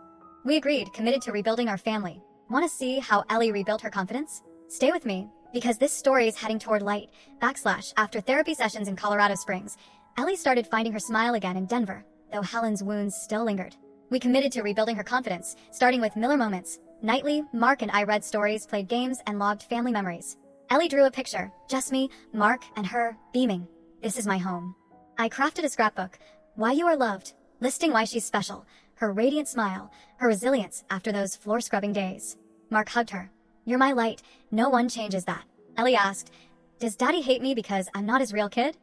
We agreed, committed to rebuilding our family. Want to see how Ellie rebuilt her confidence? Stay with me, because this story is heading toward light. After therapy sessions in Colorado Springs, Ellie started finding her smile again in Denver, though Helen's wounds still lingered. We committed to rebuilding her confidence, starting with Miller moments. Nightly, Mark and I read stories, played games, and logged family memories. Ellie drew a picture, just me, Mark, and her, beaming. This is my home. I crafted a scrapbook, Why You Are Loved, listing why she's special, her radiant smile, her resilience after those floor-scrubbing days. Mark hugged her. You're my light, no one changes that. Ellie asked, does Daddy hate me because I'm not his real kid?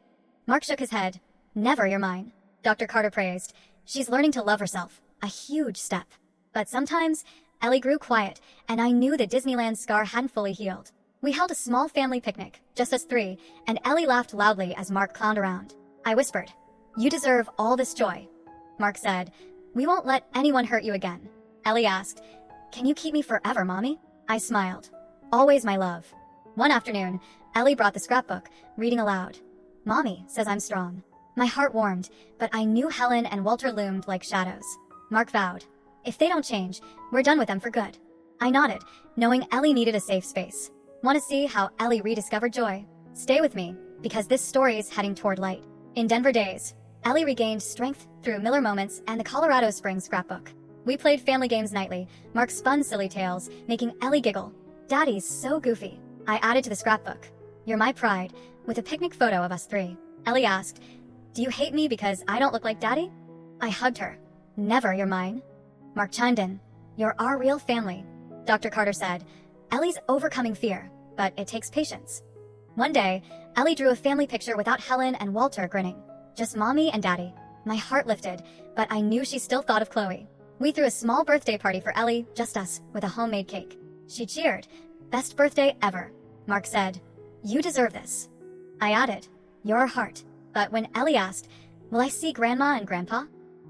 Mark shook his head. Never, you're mine. Dr. Carter praised. She's learning to love herself, a huge step. But sometimes, Ellie grew quiet, and I knew the Disneyland scar hadn't fully healed. We held a small family picnic, just us three, and Ellie laughed loudly as Mark clowned around. I whispered, you deserve all this joy. Mark said, we won't let anyone hurt you again. Ellie asked, can you keep me forever, Mommy? I smiled. Always my love. One afternoon, Ellie brought the scrapbook, reading aloud. Mommy says I'm strong. My heart warmed, but I knew Helen and Walter loomed like shadows. Mark vowed, if they don't change, we're done with them for good. I nodded, knowing Ellie needed a safe space. Want to see how Ellie rediscovered joy? Stay with me, because this story is heading toward light. In Denver days, Ellie regained strength through Miller Moments and the Colorado Springs scrapbook. We played family games nightly. Mark spun silly tales, making Ellie giggle. Daddy's so goofy. I added to the scrapbook, "You're my pride," with a picnic photo of us three. Ellie asked, "Do you hate me because I don't look like Daddy?" I hugged her. "Never, you're mine." Mark chimed in, "You're our real family." Dr. Carter said, "Ellie's overcoming fear, but it takes patience." One day, Ellie drew a family picture without Helen and Walter grinning. Just Mommy and Daddy. My heart lifted, but I knew she still thought of Chloe. We threw a small birthday party for Ellie, just us, with a homemade cake. She cheered. "Best birthday ever." Mark said, "You deserve this." I added, "Your heart." But when Ellie asked, "Will I see Grandma and Grandpa?"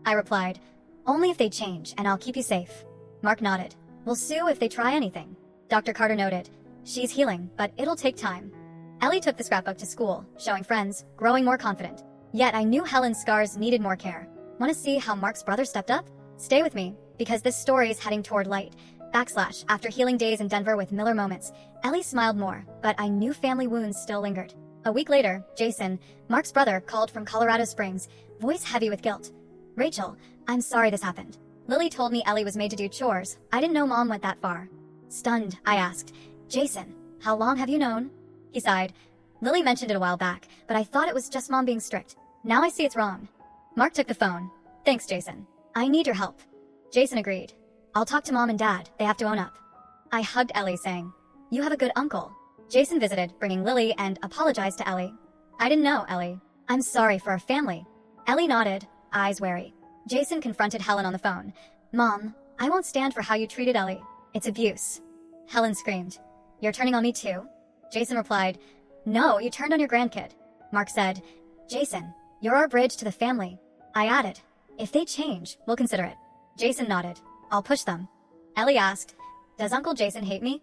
I replied, "Only if they change, and I'll keep you safe." Mark nodded. "We'll sue if they try anything." Dr. Carter noted, "She's healing, but it'll take time." Ellie took the scrapbook to school, showing friends, growing more confident. Yet I knew Helen's scars needed more care. Want to see how Mark's brother stepped up? Stay with me, because this story is heading toward light. After healing days in Denver with Miller Moments, Ellie smiled more, but I knew family wounds still lingered. A week later, Jason, Mark's brother, called from Colorado Springs, voice heavy with guilt. "Rachel, I'm sorry this happened. Lily told me Ellie was made to do chores. I didn't know Mom went that far." Stunned, I asked, "Jason, how long have you known?" He sighed. "Lily mentioned it a while back, but I thought it was just Mom being strict. Now I see it's wrong." Mark took the phone. "Thanks, Jason. I need your help." Jason agreed. "I'll talk to Mom and Dad. They have to own up." I hugged Ellie, saying, "You have a good uncle." Jason visited, bringing Lily, and apologized to Ellie. "I didn't know, Ellie. I'm sorry for our family." Ellie nodded, eyes wary. Jason confronted Helen on the phone. "Mom, I won't stand for how you treated Ellie. It's abuse." Helen screamed, "You're turning on me too?" Jason replied, "No, you turned on your grandkid." Mark said, "Jason, you're our bridge to the family." I added, "If they change, we'll consider it." Jason nodded, "I'll push them." Ellie asked, "Does Uncle Jason hate me?"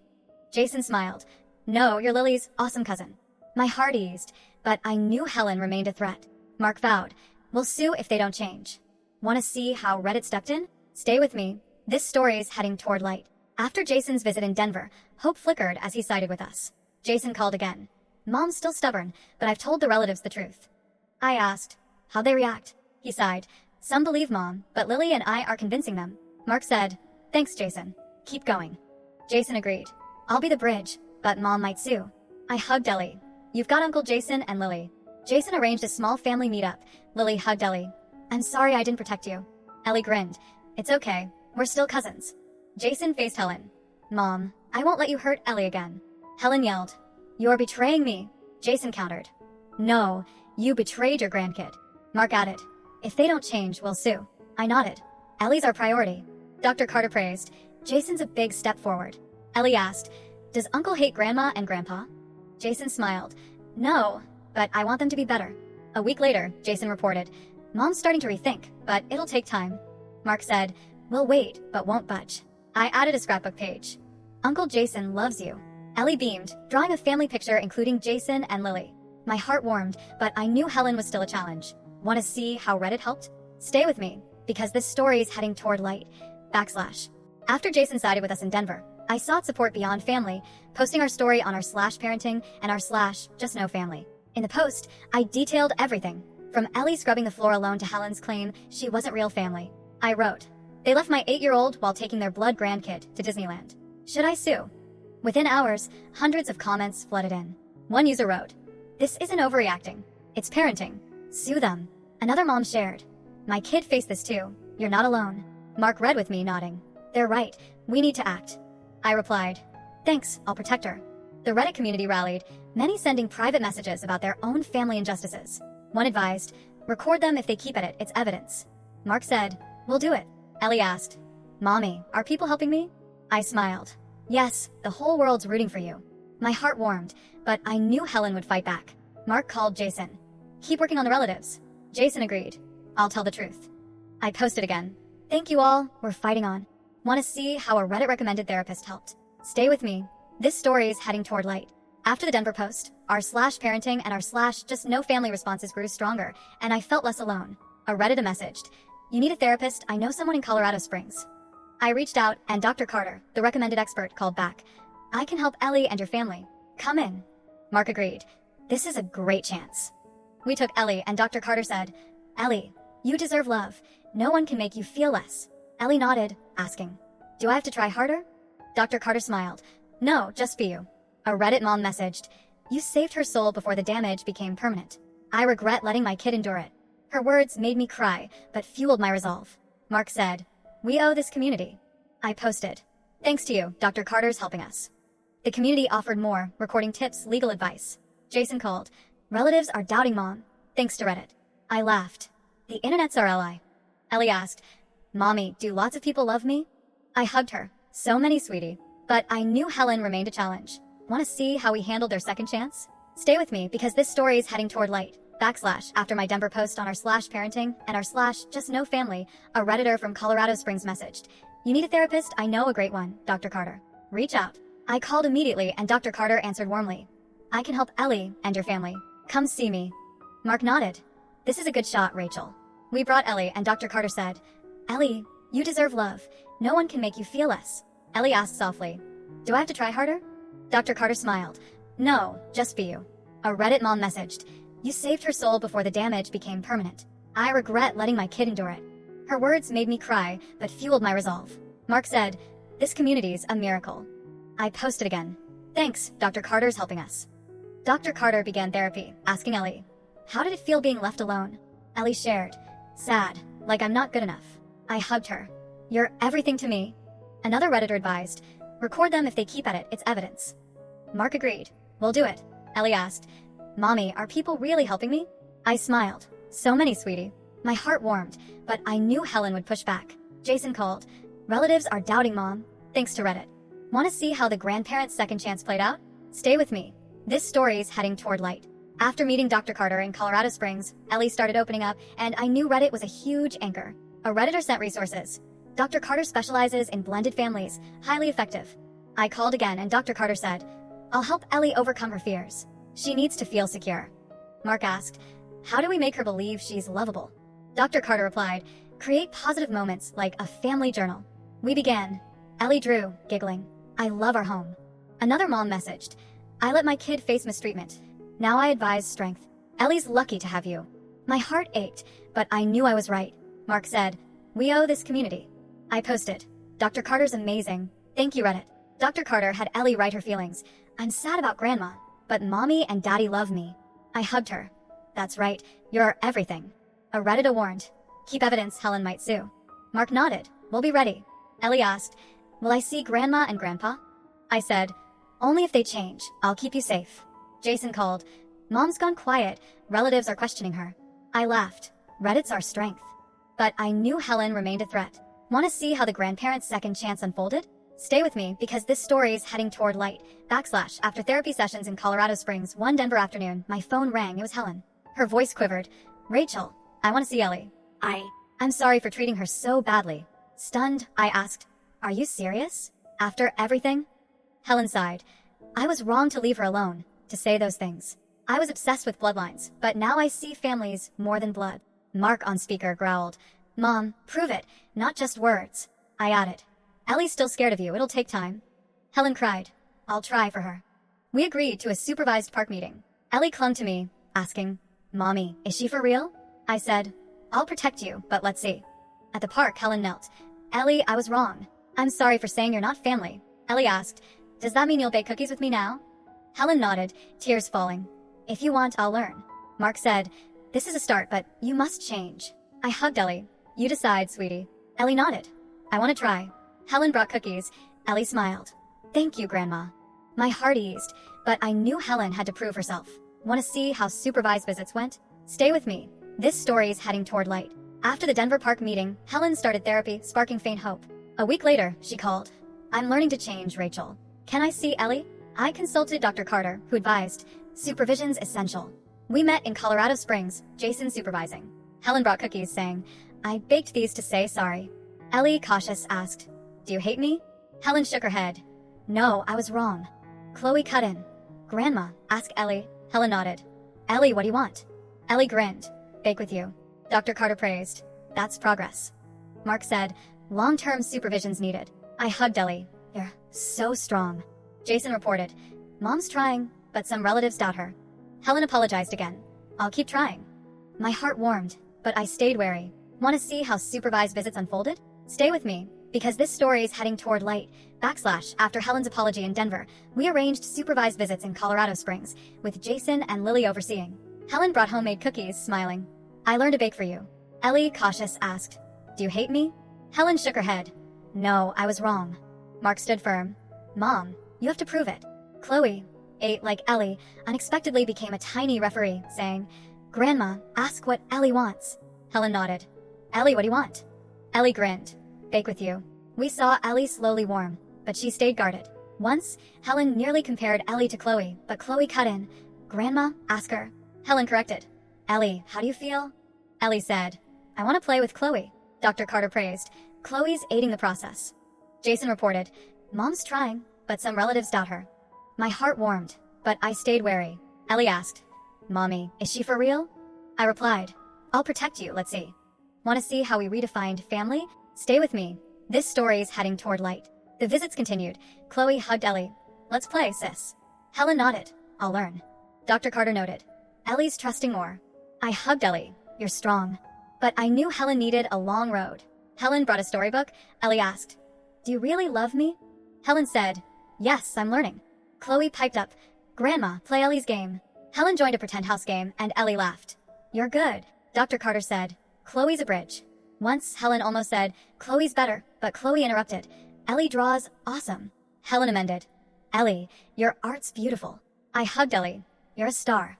Jason smiled, "No, you're Lily's awesome cousin." My heart eased, but I knew Helen remained a threat. Mark vowed, "We'll sue if they don't change." Want to see how Reddit stepped in? Stay with me. This story is heading toward light. After Jason's visit in Denver, hope flickered as he sided with us. Jason called again. "Mom's still stubborn, but I've told the relatives the truth." I asked, "How'd they react?" He sighed. "Some believe Mom, but Lily and I are convincing them." Mark said, "Thanks, Jason. Keep going." Jason agreed. "I'll be the bridge, but Mom might sue." I hugged Ellie. "You've got Uncle Jason and Lily." Jason arranged a small family meetup. Lily hugged Ellie. "I'm sorry I didn't protect you." Ellie grinned. "It's okay. We're still cousins." Jason faced Helen. "Mom, I won't let you hurt Ellie again." Helen yelled, "You're betraying me." Jason countered, "No, you betrayed your grandkid." Mark added, "If they don't change, we'll sue." I nodded. "Ellie's our priority." Dr. Carter praised, "Jason's a big step forward." Ellie asked, "Does Uncle hate Grandma and Grandpa?" Jason smiled, "No, but I want them to be better." A week later, Jason reported, "Mom's starting to rethink, but it'll take time." Mark said, "We'll wait, but won't budge." I added a scrapbook page. "Uncle Jason loves you." Ellie beamed, drawing a family picture including Jason and Lily. My heart warmed, but I knew Helen was still a challenge. Want to see how Reddit helped? Stay with me, because this story is heading toward light. After Jason sided with us in Denver, I sought support beyond family, posting our story on our /parenting and our /justnofamily. In the post, I detailed everything, from Ellie scrubbing the floor alone to Helen's claim she wasn't real family. I wrote, "They left my 8-year-old while taking their blood grandkid to Disneyland. Should I sue?" Within hours, hundreds of comments flooded in. One user wrote, "This isn't overreacting. It's parenting. Sue them." Another mom shared, "My kid faced this too. You're not alone." Mark read with me, nodding. "They're right. We need to act." I replied, "Thanks, I'll protect her." The Reddit community rallied, many sending private messages about their own family injustices. One advised, "Record them if they keep at it, it's evidence." Mark said, "We'll do it." Ellie asked, "Mommy, are people helping me?" I smiled. "Yes, the whole world's rooting for you." My heart warmed, but I knew Helen would fight back. Mark called Jason. "Keep working on the relatives." Jason agreed. "I'll tell the truth." I posted again. "Thank you all, we're fighting on." Want to see how a Reddit recommended therapist helped? Stay with me. This story is heading toward light. After the Denver post, our /parenting and our /justnofamily responses grew stronger, and I felt less alone. A Reddit messaged, "You need a therapist? I know someone in Colorado Springs." I reached out, and Dr. Carter, the recommended expert, called back. "I can help Ellie and your family. Come in." Mark agreed. "This is a great chance." We took Ellie, and Dr. Carter said, "Ellie, you deserve love. No one can make you feel less." Ellie nodded, asking, "Do I have to try harder?" Dr. Carter smiled. "No, just for you." A Reddit mom messaged, "You saved her soul before the damage became permanent. I regret letting my kid endure it." Her words made me cry, but fueled my resolve. Mark said, "We owe this community." I posted, "Thanks to you, Dr. Carter's helping us." The community offered more, recording tips, legal advice. Jason called, "Relatives are doubting mom, thanks to Reddit." I laughed. The internet's our ally. Ellie asked, "Mommy, do lots of people love me?" I hugged her. "So many, sweetie." But I knew Helen remained a challenge. Want to see how we handled their second chance? Stay with me because this story is heading toward light. / after my Denver post on our /parenting and our / just no family, a Redditor from Colorado Springs messaged, "You need a therapist? I know a great one, Dr. Carter. Reach out." I called immediately and Dr. Carter answered warmly, "I can help Ellie and your family. Come see me." Mark nodded. "This is a good shot, Rachel." We brought Ellie and Dr. Carter said, "Ellie, you deserve love. No one can make you feel less." Ellie asked softly, "Do I have to try harder?" Dr. Carter smiled. "No, just for you." A Reddit mom messaged, "You saved her soul before the damage became permanent. I regret letting my kid endure it." Her words made me cry, but fueled my resolve. Mark said, "This community's a miracle." I posted again, "Thanks, Dr. Carter's helping us." Dr. Carter began therapy, asking Ellie, "How did it feel being left alone?" Ellie shared, "Sad, like I'm not good enough." I hugged her. "You're everything to me." Another Redditor advised, "Record them if they keep at it, it's evidence." Mark agreed. "We'll do it." Ellie asked, "Mommy, are people really helping me?" I smiled. "So many, sweetie." My heart warmed, but I knew Helen would push back. Jason called, "Relatives are doubting mom, thanks to Reddit." Want to see how the grandparents' second chance played out? Stay with me. This story is heading toward light. After meeting Dr. Carter in Colorado Springs, Ellie started opening up, and I knew Reddit was a huge anchor. A Redditor sent resources. Dr. Carter specializes in blended families, highly effective. I called again, and Dr. Carter said, "I'll help Ellie overcome her fears. She needs to feel secure." Mark asked, "How do we make her believe she's lovable?" Dr. Carter replied, "Create positive moments like a family journal." We began. Ellie drew, giggling, "I love our home." Another mom messaged, "I let my kid face mistreatment. Now I advise strength. Ellie's lucky to have you." My heart ached, but I knew I was right. Mark said, "We owe this community." I posted, "Dr. Carter's amazing. Thank you, Reddit." Dr. Carter had Ellie write her feelings. "I'm sad about grandma, but mommy and daddy love me." I hugged her. "That's right, you're everything." A Redditor warned, "Keep evidence, Helen might sue." Mark nodded, "We'll be ready." Ellie asked, "Will I see grandma and grandpa?" I said, "Only if they change. I'll keep you safe." Jason called, "Mom's gone quiet. Relatives are questioning her." I laughed. Reddit's our strength. But I knew Helen remained a threat. Want to see how the grandparents' second chance unfolded? Stay with me because this story is heading toward light. / after therapy sessions in Colorado Springs one Denver afternoon, my phone rang. It was Helen. Her voice quivered. "Rachel, I want to see Ellie." I'm sorry for treating her so badly." Stunned, I asked, "Are you serious? After everything?" Helen sighed. "I was wrong to leave her alone, to say those things. I was obsessed with bloodlines, but now I see families more than blood." Mark on speaker growled, "Mom, prove it, not just words." I added, "Ellie's still scared of you, it'll take time." Helen cried, "I'll try for her." We agreed to a supervised park meeting. Ellie clung to me, asking, "Mommy, is she for real?" I said, "I'll protect you, but let's see." At the park, Helen knelt. "Ellie, I was wrong. I'm sorry for saying you're not family." Ellie asked, "Does that mean you'll bake cookies with me now?" Helen nodded, tears falling. "If you want, I'll learn." Mark said, "This is a start, but you must change." I hugged Ellie. "You decide, sweetie." Ellie nodded. "I want to try." Helen brought cookies. Ellie smiled. "Thank you, Grandma." My heart eased, but I knew Helen had to prove herself. Want to see how supervised visits went? Stay with me. This story is heading toward light. After the Denver Park meeting, Helen started therapy, sparking faint hope. A week later, she called. "I'm learning to change, Rachel. Can I see Ellie?" I consulted Dr. Carter, who advised, "Supervision's essential." We met in Colorado Springs, Jason supervising. Helen brought cookies, saying, "I baked these to say sorry." Ellie, cautious, asked, "Do you hate me?" Helen shook her head. "No, I was wrong." Chloe cut in. "Grandma, ask Ellie." Helen nodded. "Ellie, what do you want?" Ellie grinned. "Bake with you." Dr. Carter praised. "That's progress." Mark said, "Long-term supervision's needed." I hugged Ellie. "You're so strong." Jason reported, "Mom's trying, but some relatives doubt her." Helen apologized again. I'll keep trying. My heart warmed, but I stayed wary. Want to see how supervised visits unfolded? Stay with me, because this story is heading toward light. After Helen's apology in Denver, we arranged supervised visits in Colorado Springs, with Jason and Lily overseeing. Helen brought homemade cookies, smiling. I learned to bake for you. Ellie, cautious, asked, Do you hate me? Helen shook her head. No, I was wrong. Mark stood firm. Mom, you have to prove it. Chloe, like Ellie, unexpectedly became a tiny referee, saying, Grandma, ask what Ellie wants. Helen nodded. Ellie, what do you want? Ellie grinned. Bake with you. We saw Ellie slowly warm, but she stayed guarded. Once, Helen nearly compared Ellie to Chloe, but Chloe cut in. Grandma, ask her. Helen corrected. Ellie, how do you feel? Ellie said, I want to play with Chloe. Dr. Carter praised. Chloe's aiding the process. Jason reported, Mom's trying, but some relatives doubt her. My heart warmed, but I stayed wary. Ellie asked, Mommy, is she for real? I replied, I'll protect you, let's see. Want to see how we redefined family? Stay with me. This story's heading toward light. The visits continued. Chloe hugged Ellie. Let's play, sis. Helen nodded. I'll learn. Dr. Carter noted. Ellie's trusting more. I hugged Ellie. You're strong. But I knew Helen needed a long road. Helen brought a storybook. Ellie asked, Do you really love me? Helen said, Yes, I'm learning. Chloe piped up, Grandma, play Ellie's game. Helen joined a pretend house game, and Ellie laughed. You're good. Dr. Carter said, Chloe's a bridge. Once, Helen almost said, Chloe's better, but Chloe interrupted. Ellie draws awesome. Helen amended. Ellie, your art's beautiful. I hugged Ellie. You're a star.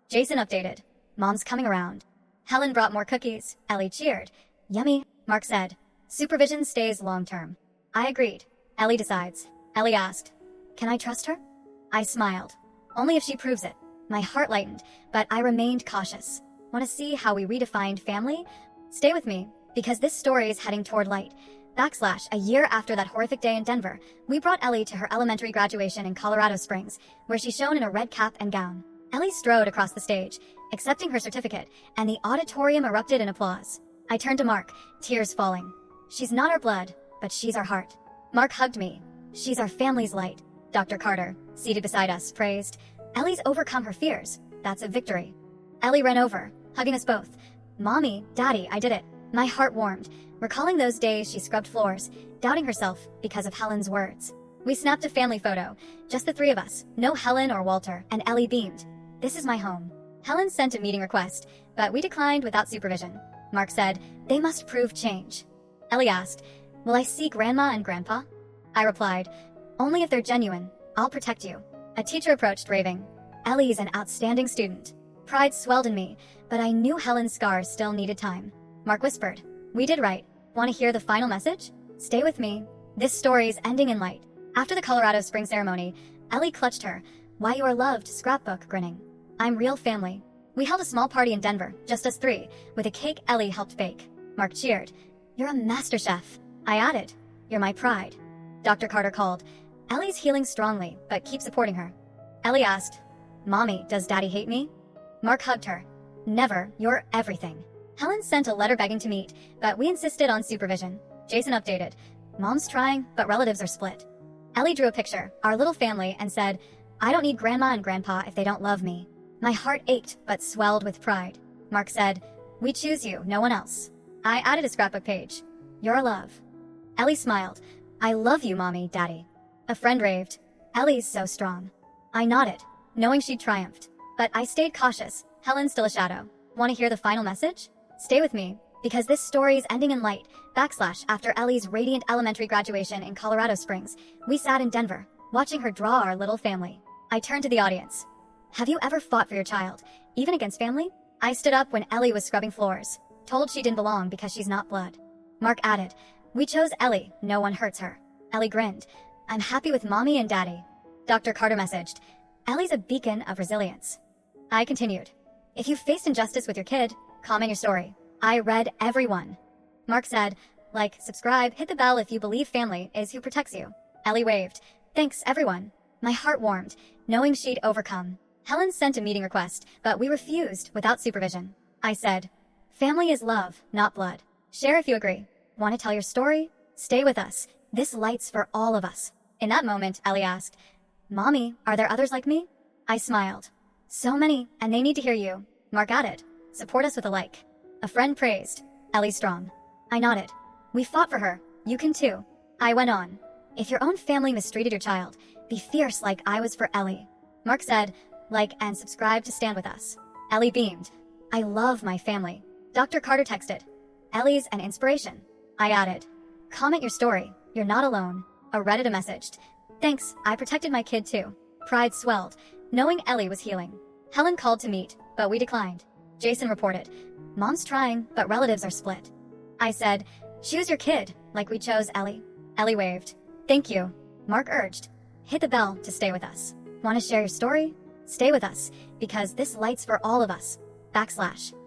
Jason updated. Mom's coming around. Helen brought more cookies. Ellie cheered. Yummy, Mark said. Supervision stays long-term. I agreed. Ellie decides. Ellie asked, Can I trust her? I smiled. Only if she proves it. My heart lightened, but I remained cautious. Want to see how we redefined family? Stay with me, because this story is heading toward light. A year after that horrific day in Denver, we brought Ellie to her elementary graduation in Colorado Springs, where she shone in a red cap and gown. Ellie strode across the stage, accepting her certificate, and the auditorium erupted in applause. I turned to Mark, tears falling. She's not our blood, but she's our heart. Mark hugged me. She's our family's light. Dr. Carter, seated beside us, praised. Ellie's overcome her fears. That's a victory. Ellie ran over, hugging us both. Mommy, Daddy, I did it. My heart warmed, recalling those days she scrubbed floors, doubting herself because of Helen's words. We snapped a family photo, just the three of us, no Helen or Walter, and Ellie beamed. This is my home. Helen sent a meeting request, but we declined without supervision. Mark said, they must prove change. Ellie asked, will I see Grandma and Grandpa? I replied, only if they're genuine. I'll protect you. A teacher approached, raving, Ellie's an outstanding student. Pride swelled in me, but I knew Helen's scars still needed time. Mark whispered, we did right. Want to hear the final message? Stay with me. This story's ending in light. After the Colorado Spring ceremony, Ellie clutched her, Why You Are Loved scrapbook, grinning. I'm real family. We held a small party in Denver, just us three, with a cake Ellie helped bake. Mark cheered. You're a master chef. I added, you're my pride. Dr. Carter called. Ellie's healing strongly, but keep supporting her. Ellie asked, Mommy, does Daddy hate me? Mark hugged her. Never, you're everything. Helen sent a letter begging to meet, but we insisted on supervision. Jason updated. Mom's trying, but relatives are split. Ellie drew a picture, our little family, and said, I don't need Grandma and Grandpa if they don't love me. My heart ached, but swelled with pride. Mark said, we choose you, no one else. I added a scrapbook page. You're a love. Ellie smiled. I love you, Mommy, Daddy. A friend raved. Ellie's so strong. I nodded, knowing she'd triumphed. But I stayed cautious. Helen's still a shadow. Want to hear the final message? Stay with me, because this story's ending in light. After Ellie's radiant elementary graduation in Colorado Springs, we sat in Denver, watching her draw our little family. I turned to the audience. Have you ever fought for your child, even against family? I stood up when Ellie was scrubbing floors, told she didn't belong because she's not blood. Mark added, we chose Ellie, no one hurts her. Ellie grinned. I'm happy with Mommy and Daddy. Dr. Carter messaged, Ellie's a beacon of resilience. I continued, if you faced injustice with your kid, comment your story. I read every one. Mark said, like, subscribe, hit the bell if you believe family is who protects you. Ellie waved. Thanks, everyone. My heart warmed, knowing she'd overcome. Helen sent a meeting request, but we refused without supervision. I said, family is love, not blood. Share if you agree. Want to tell your story? Stay with us. This light's for all of us. In that moment, Ellie asked, Mommy, are there others like me? I smiled. So many, and they need to hear you. Mark added, support us with a like. A friend praised, Ellie strong. I nodded. We fought for her. You can too. I went on. If your own family mistreated your child, be fierce like I was for Ellie. Mark said, like and subscribe to stand with us. Ellie beamed. I love my family. Dr. Carter texted. Ellie's an inspiration. I added. Comment your story. You're not alone. A Reddit messaged. Thanks, I protected my kid too. Pride swelled, knowing Ellie was healing. Helen called to meet, but we declined. Jason reported. Mom's trying, but relatives are split. I said, choose your kid, like we chose Ellie. Ellie waved. Thank you. Mark urged. Hit the bell to stay with us. Want to share your story? Stay with us, because this light's for all of us. /